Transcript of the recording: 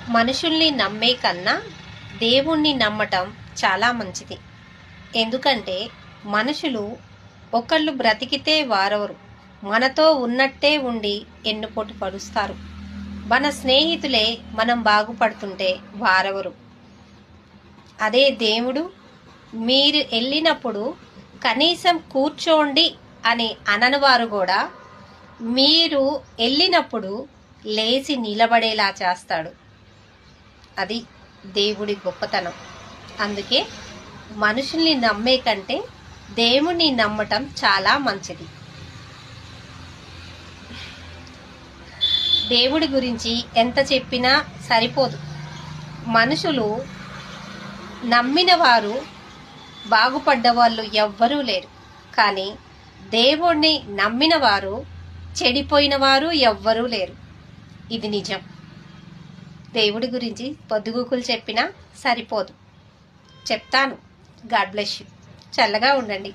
మనుషుల్ని నమ్మే కన్నా దేవుణ్ణి నమ్మటం చాలా మంచిది. ఎందుకంటే మనుషులు ఒకళ్ళు బ్రతికితే వారెవరు, మనతో ఉన్నట్టే ఉండి ఎన్నుపోటు పడుస్తారు. మన స్నేహితులే మనం బాగుపడుతుంటే వారెవరు. అదే దేవుడు మీరు వెళ్ళినప్పుడు కనీసం కూర్చోండి అని అననివారు కూడా మీరు వెళ్ళినప్పుడు లేచి నిలబడేలా చేస్తాడు. అది దేవుడి గొప్పతనం. అందుకే మనుషుల్ని నమ్మే కంటే దేవుణ్ణి నమ్మటం చాలా మంచిది. దేవుడి గురించి ఎంత చెప్పినా సరిపోదు. మనుషులు నమ్మిన వారు బాగుపడ్డ వాళ్ళు ఎవ్వరూ లేరు. కానీ దేవుణ్ణి నమ్మిన వారు చెడిపోయిన వారు ఎవ్వరూ లేరు. ఇది నిజం. దేవుడి గురించి పొద్దుగూకులు చెప్పినా సరిపోదు. చెప్తాను. God bless you. చల్లగా ఉండండి.